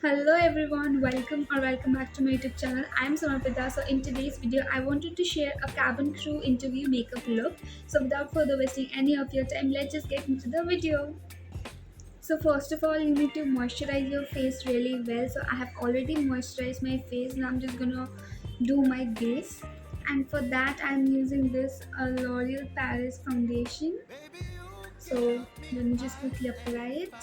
Hello everyone, welcome back to my YouTube channel. I'm Samarpita. So in today's video, I wanted to share a cabin crew interview makeup look. So without further wasting any of your time, let's just get into the video. So first of all, you need to moisturize your face really well. So I have already moisturized my face. Now I'm just gonna do my base. And for that, I'm using this L'Oreal Paris foundation. So let me just quickly apply it.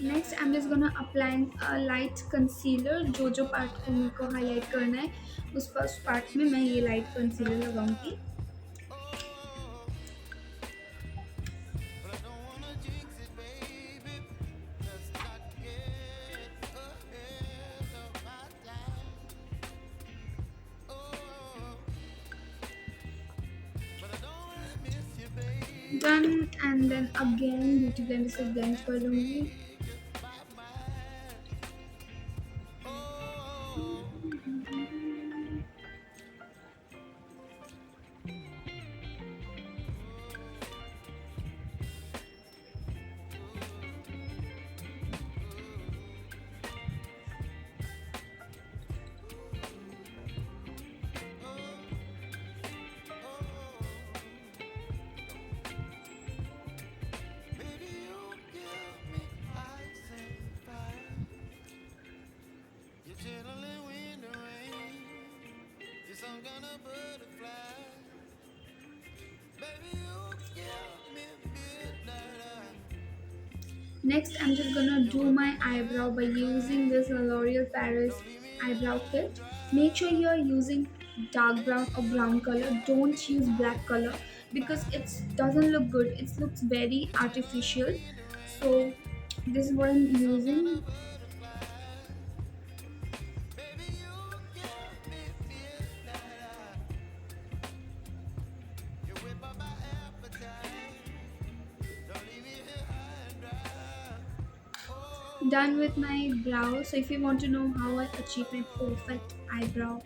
Next I am just gonna applying light concealer जो जो part को मेरे को highlight करना है उस first part में मैं ये लाइट कंसीलर लगाऊंगी. Done and then again beauty blender से ब्लेंड कर लूँगी. Next, I'm just gonna do my eyebrow by using this L'Oreal Paris eyebrow kit. Make sure you're using dark brown or brown color. Don't use black color because it doesn't look good. It looks very artificial. So this is what I'm using. Done with my brow. So if you want to know how I achieve my perfect eyebrow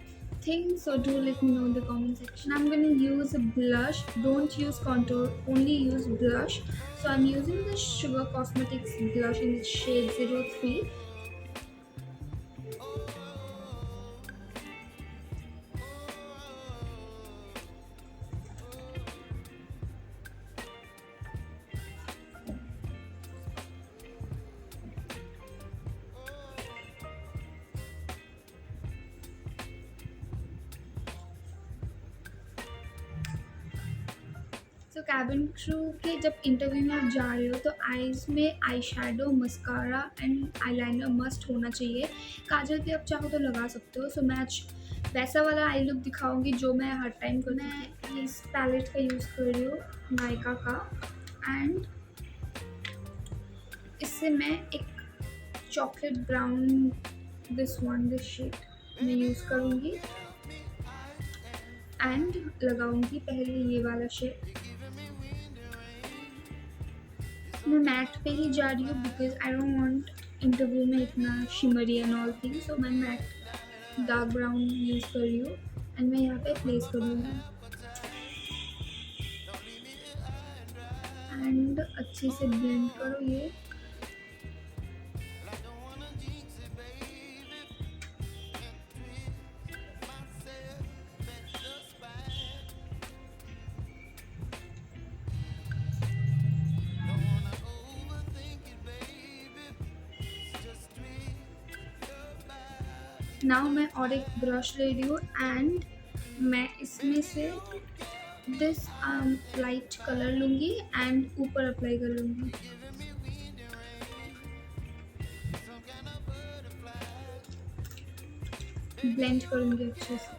thing, so do let me know in the comment section. I'm gonna use a blush. Don't use contour, only use blush. So I'm using the Sugar Cosmetics blush in the shade 03. तो cabin crew के जब interview में आप जा रहे हो तो eyes में eye shadow mascara and eyeliner must होना चाहिए. काजल भी आप चाहो तो लगा सकते हो. सो मैं आज वैसा वाला आई लुक दिखाऊंगी जो मैं हर टाइम करती हूँ. मैं इस पैलेट का यूज़ कर रही हूँ नायका का. एंड इससे मैं एक चॉकलेट ब्राउन दिस शेड मैं यूज़ करूँगी एंड लगाऊंगी पहले ये वाला शेड. मैं मैट पे ही जा रही हूँ because I don't want interview में इतना शिमरी एंड ऑल थिंग. सो मैं मैट डार्क ब्राउन यूज़ कर रही हूँ एंड मैं यहाँ पे प्लेस करूँगी एंड अच्छे से ब्लेंड करो ये. नाउ मैं और एक ब्रश ले रही हूँ एंड मैं इसमें से दिस लाइट कलर लूँगी एंड ऊपर अप्लाई कर लूँगी। ब्लेंड करूँगी अच्छे से।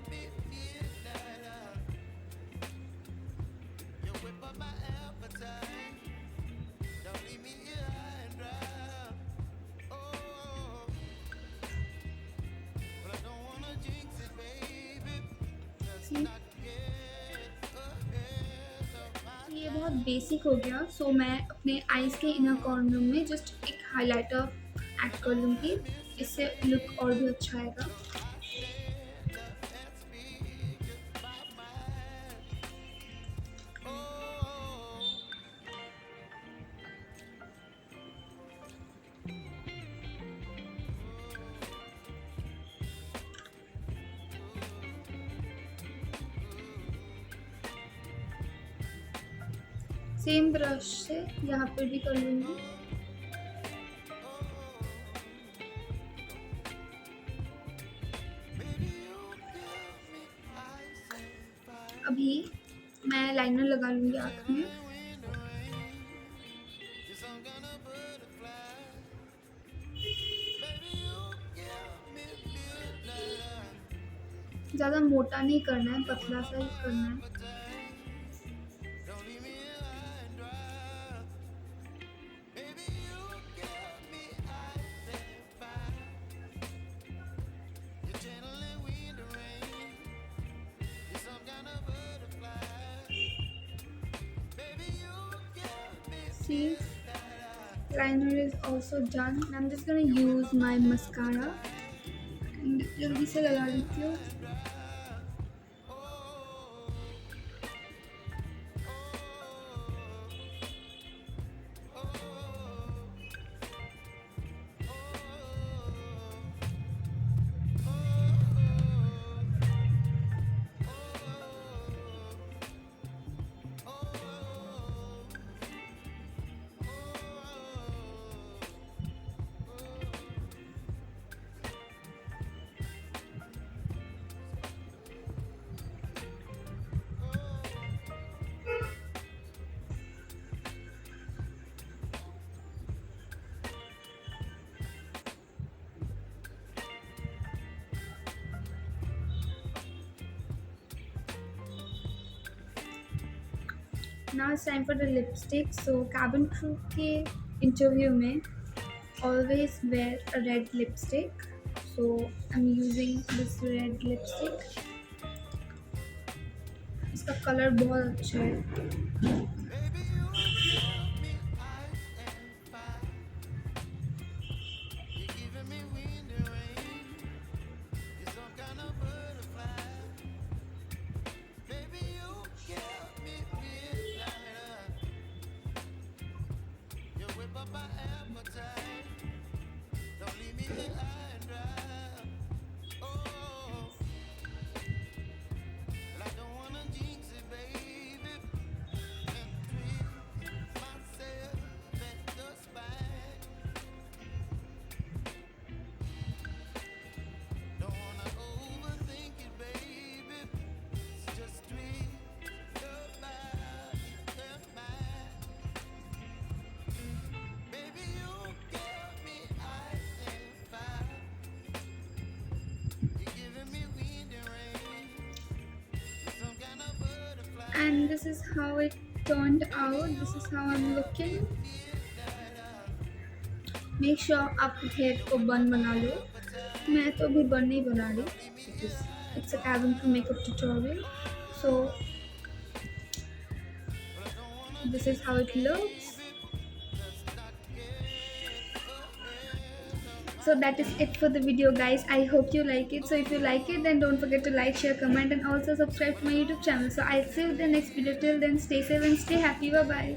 See? ये बहुत बेसिक हो गया, सो मैं अपने आईज के इनर कॉर्नर में जस्ट एक हाइलाइटर ऐड कर लूँगी, इससे लुक और भी अच्छा आएगा। सेम ब्रश से यहाँ पे भी कर लूँगी। अभी मैं लाइनर लगा लूँगी आँख में। ज़्यादा मोटा नहीं करना है, पतला सा ही करना है। See, liner is also done. I'm just gonna use my mascara and जल्दी से लगा लेती हूँ। Now it's time for the lipstick. So cabin crew के interview में always wear a red lipstick. So I'm using this red lipstick. इसका colour बहुत अच्छा है। And this is how it turned out. This is how I'm looking. Make sure आप hair को बन बना लो। मैं तो अभी बन नहीं बना रही। It's a cabin crew makeup tutorial. So this is how it looks. So that is it for the video, guys. I hope you like it. So if you like it, then don't forget to like, share, comment and also subscribe to my YouTube channel. So I'll see you in the next video. Till then, stay safe and stay happy. Bye bye.